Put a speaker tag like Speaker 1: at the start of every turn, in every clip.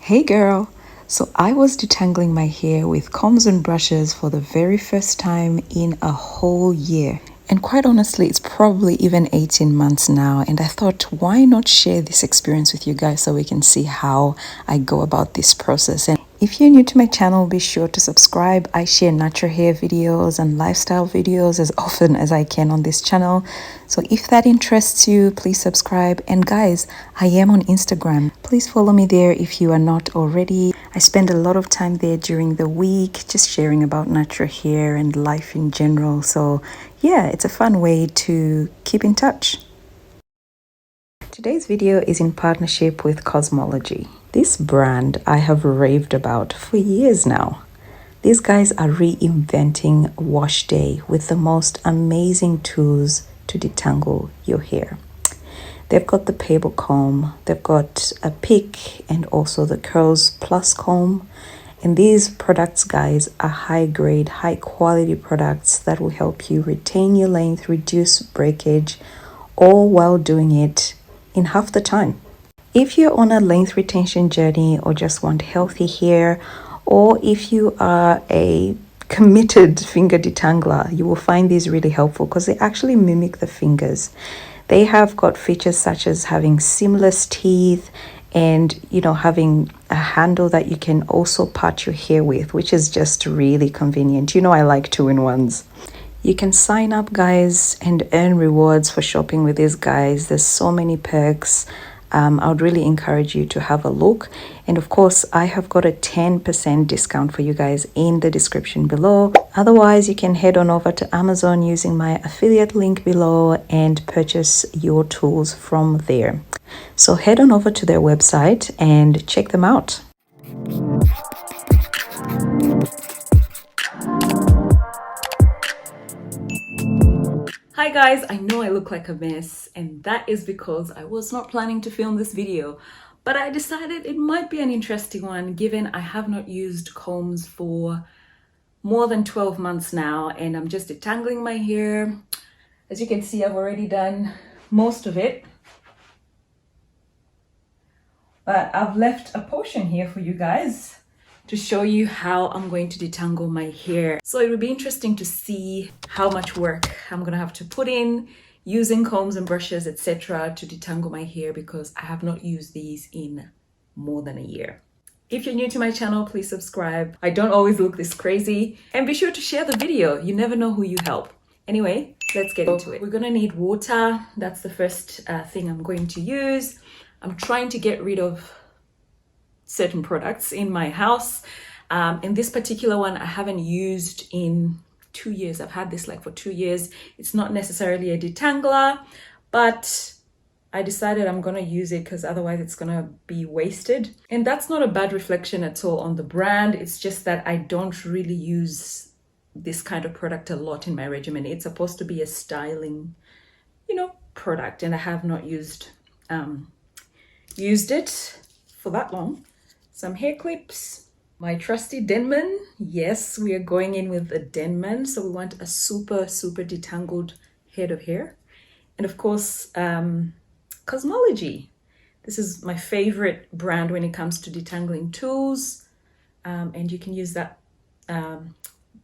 Speaker 1: Hey girl! So I was detangling my hair with combs and brushes for the very first time in a whole year. And quite honestly, it's probably even 18 months now. And I thought, why not share this experience with you guys so we can see how I go about this process. And if you're new to my channel, be sure to subscribe. I share natural hair videos and lifestyle videos as often as I can on this channel. So if that interests you, please subscribe. And guys, I am on Instagram. Please follow me there if you are not already. I spend a lot of time there during the week, just sharing about natural hair and life in general. So yeah, it's a fun way to keep in touch. Today's video is in partnership with KAZMALEJE. This brand I have raved about for years now. These guys are reinventing wash day with the most amazing tools to detangle your hair. They've got the paper comb, they've got a pick, and also the curls plus comb. And these products, guys, are high grade, high quality products that will help you retain your length, reduce breakage, all while doing it in half the time. If you're on a length retention journey or just want healthy hair, or if you are a committed finger detangler, you will find these really helpful because they actually mimic the fingers. They have got features such as having seamless teeth and, having a handle that you can also part your hair with, which is just really convenient. I like two-in-ones. You can sign up, guys, and earn rewards for shopping with these guys. There's so many perks. I would really encourage you to have a look. And of course, I have got a 10% discount for you guys in the description below. Otherwise, you can head on over to Amazon using my affiliate link below and purchase your tools from there. So head on over to their website and check them out. Hi guys, I know I look like a mess, and that is because I was not planning to film this video, but I decided it might be an interesting one given I have not used combs for more than 12 months now, and I'm just detangling my hair. As you can see, I've already done most of it, but I've left a portion here for you guys to show you how I'm going to detangle my hair. So it would be interesting to see how much work I'm gonna have to put in using combs and brushes, etc., to detangle my hair because I have not used these in more than a year. If you're new to my channel, please subscribe. I don't always look this crazy, and be sure to share the video. You never know who you help. Anyway, let's get into it. We're gonna need water. That's the first thing I'm going to use. I'm trying to get rid of certain products in my house. And this particular one I haven't used in 2 years. I've had this for 2 years. It's not necessarily a detangler, but I decided I'm gonna use it because otherwise it's gonna be wasted. And that's not a bad reflection at all on the brand. It's just that I don't really use this kind of product a lot in my regimen. It's supposed to be a styling, product, and I have not used it for that long. Some hair clips, my trusty Denman. Yes, we are going in with a Denman, so we want a super detangled head of hair. And of course, KAZMALEJE. This is my favorite brand when it comes to detangling tools, and you can use that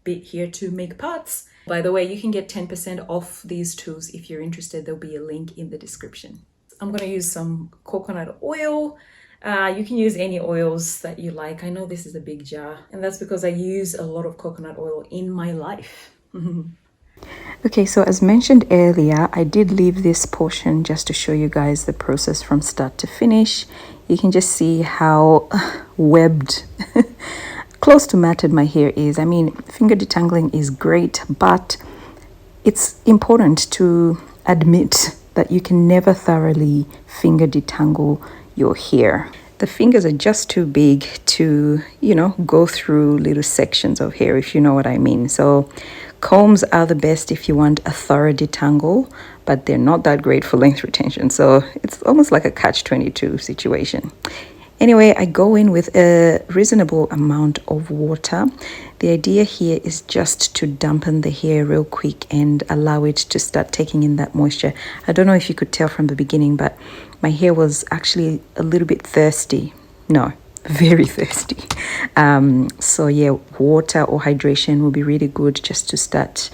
Speaker 1: bit here to make parts. By the way, you can get 10% off these tools if you're interested. There'll be a link in the description. I'm going to use some coconut oil. You can use any oils that you like. I know this is a big jar, and that's because I use a lot of coconut oil in my life. Okay, so as mentioned earlier, I did leave this portion just to show you guys the process from start to finish. You can just see how webbed, close to matted my hair is. I mean, finger detangling is great, but it's important to admit that you can never thoroughly finger detangle your hair. The fingers are just too big to, go through little sections of hair, if you know what I mean. So combs are the best if you want a thorough detangle, but they're not that great for length retention. So it's almost like a catch-22 situation. Anyway, I go in with a reasonable amount of water. The idea here is just to dampen the hair real quick and allow it to start taking in that moisture. I don't know if you could tell from the beginning, but my hair was actually a little bit thirsty. No, very thirsty. So yeah, water or hydration will be really good just to start,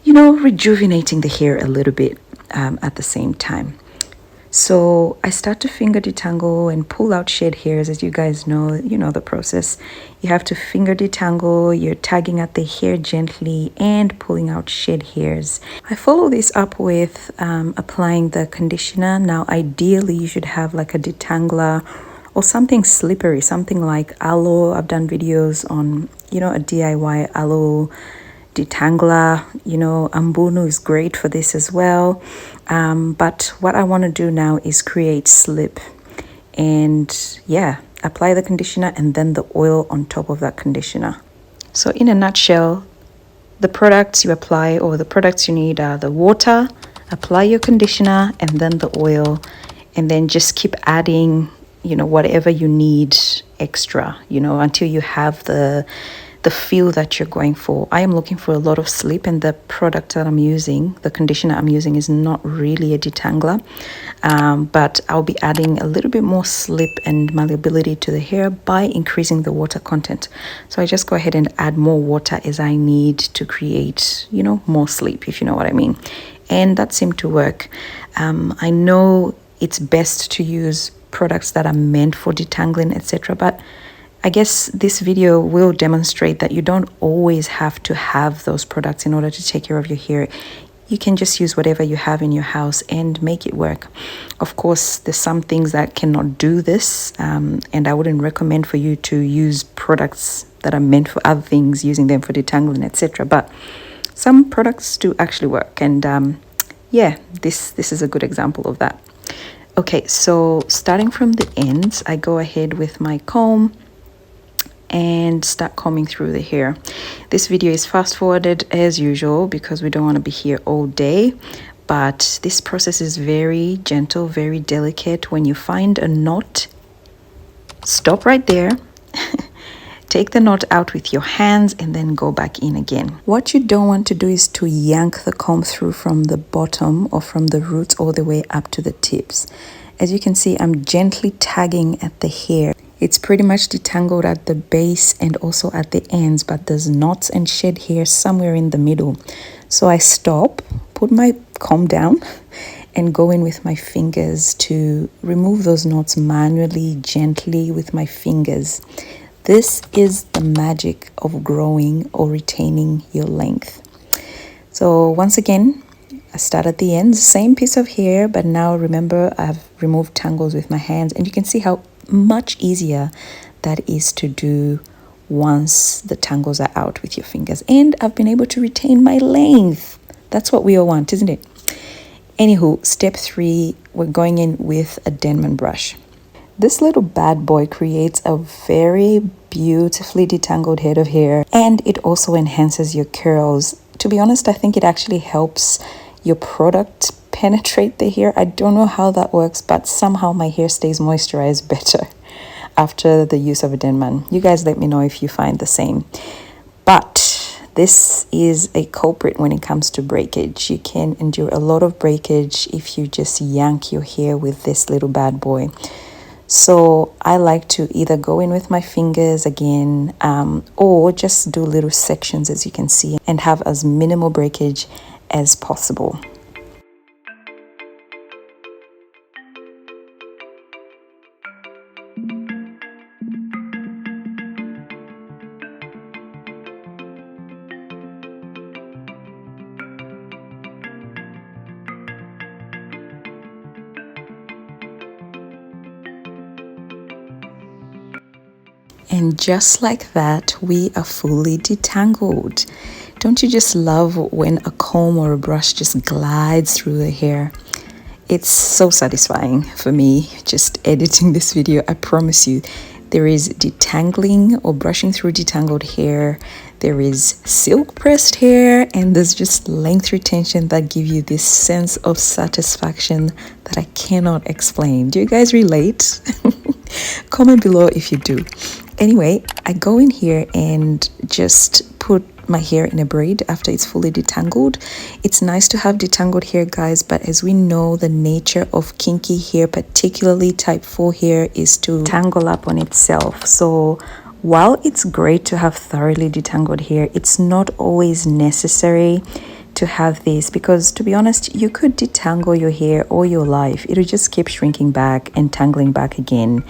Speaker 1: rejuvenating the hair a little bit at the same time. So I start to finger detangle and pull out shed hairs. As you guys know, you know the process. You have to finger detangle, you're tagging at the hair gently and pulling out shed hairs. I follow this up with applying the conditioner. Now, ideally, you should have like a detangler or something slippery, something like aloe. I've done videos on, a DIY aloe detangler. Ambunu is great for this as well. But what I want to do now is create slip, and yeah, apply the conditioner and then the oil on top of that conditioner. So in a nutshell, the products you apply or the products you need are the water, apply your conditioner, and then the oil, and then just keep adding, whatever you need extra, until you have the feel that you're going for. I am looking for a lot of slip, and the product that I'm using, the conditioner I'm using, is not really a detangler, but I'll be adding a little bit more slip and malleability to the hair by increasing the water content. So I just go ahead and add more water as I need to create, more slip, if you know what I mean. And that seemed to work. I know it's best to use products that are meant for detangling, etc., but I guess this video will demonstrate that you don't always have to have those products in order to take care of your hair. You can just use whatever you have in your house and make it work. Of course, there's some things that cannot do this, and I wouldn't recommend for you to use products that are meant for other things, using them for detangling, etc. But some products do actually work, and yeah, this is a good example of that. Okay, so starting from the ends, I go ahead with my comb and start combing through the hair. This video is fast forwarded as usual because we don't want to be here all day, but this process is very gentle, very delicate. When you find a knot, stop right there. Take the knot out with your hands and then go back in again. What you don't want to do is to yank the comb through from the bottom or from the roots all the way up to the tips. As you can see, I'm gently tagging at the hair. It's pretty much detangled at the base and also at the ends, but there's knots and shed hair somewhere in the middle. So I stop, put my comb down, and go in with my fingers to remove those knots manually, gently with my fingers. This is the magic of growing or retaining your length. So once again, I start at the ends, same piece of hair, but now remember I've removed tangles with my hands, and you can see how much easier that is to do once the tangles are out with your fingers. And I've been able to retain my length. That's what we all want, isn't it? Anywho, step 3, we're going in with a Denman brush. This little bad boy creates a very beautifully detangled head of hair, and it also enhances your curls. To be honest, I think it actually helps your product penetrate the hair. I don't know how that works, but somehow my hair stays moisturized better after the use of a Denman. You guys let me know if you find the same. But this is a culprit when it comes to breakage. You can endure a lot of breakage if you just yank your hair with this little bad boy. So I like to either go in with my fingers again, or just do little sections, as you can see, and have as minimal breakage as possible. And just like that, we are fully detangled. Don't you just love when a comb or a brush just glides through the hair? It's so satisfying for me just editing this video. I promise you, there is detangling or brushing through detangled hair, there is silk pressed hair, and there's just length retention that give you this sense of satisfaction that I cannot explain. Do you guys relate? Comment below if you do. Anyway, I go in here and just put my hair in a braid after it's fully detangled. It's nice to have detangled hair, guys, but as we know, the nature of kinky hair, particularly type 4 hair, is to tangle up on itself. So while it's great to have thoroughly detangled hair, it's not always necessary to have this, because to be honest, you could detangle your hair all your life. It'll just keep shrinking back and tangling back again,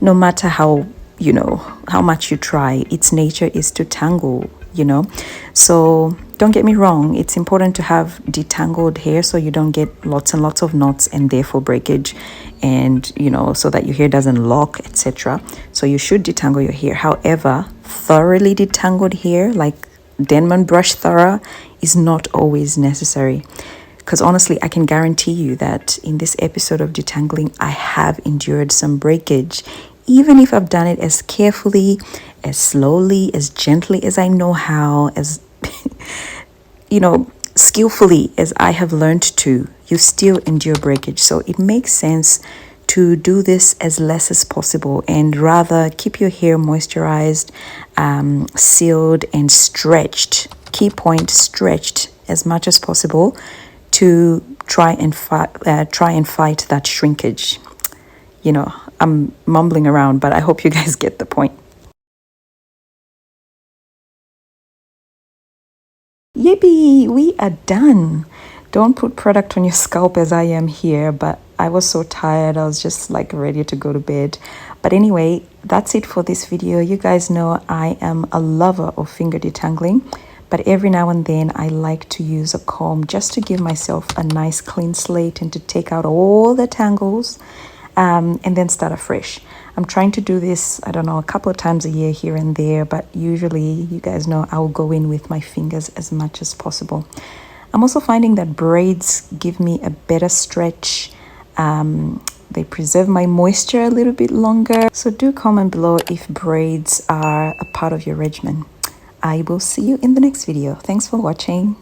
Speaker 1: no matter how, you know, how much you try. Its nature is to tangle, you know. So don't get me wrong, it's important to have detangled hair so you don't get lots and lots of knots and therefore breakage, and you know, so that your hair doesn't lock, etc. So you should detangle your hair. However, thoroughly detangled hair, like Denman brush thorough, is not always necessary, because honestly, I can guarantee you that in this episode of detangling, I have endured some breakage, even if I've done it as carefully, as slowly, as gently as I know how, as you know, skillfully as I have learned to. You still endure breakage. So it makes sense to do this as less as possible and rather keep your hair moisturized, sealed, and stretched. Key point, stretched as much as possible to try and fight that shrinkage. You know, I'm mumbling around, but I hope you guys get the point. Yippee, we are done. Don't put product on your scalp as I am here, but I was so tired. I was just like ready to go to bed. But anyway, that's it for this video. You guys know I am a lover of finger detangling, but every now and then I like to use a comb just to give myself a nice clean slate and to take out all the tangles, and then start afresh. I'm trying to do this, I don't know, a couple of times a year here and there, but usually, you guys know, I'll go in with my fingers as much as possible. I'm also finding that braids give me a better stretch. They preserve my moisture a little bit longer. So do comment below if braids are a part of your regimen. I will see you in the next video. Thanks for watching.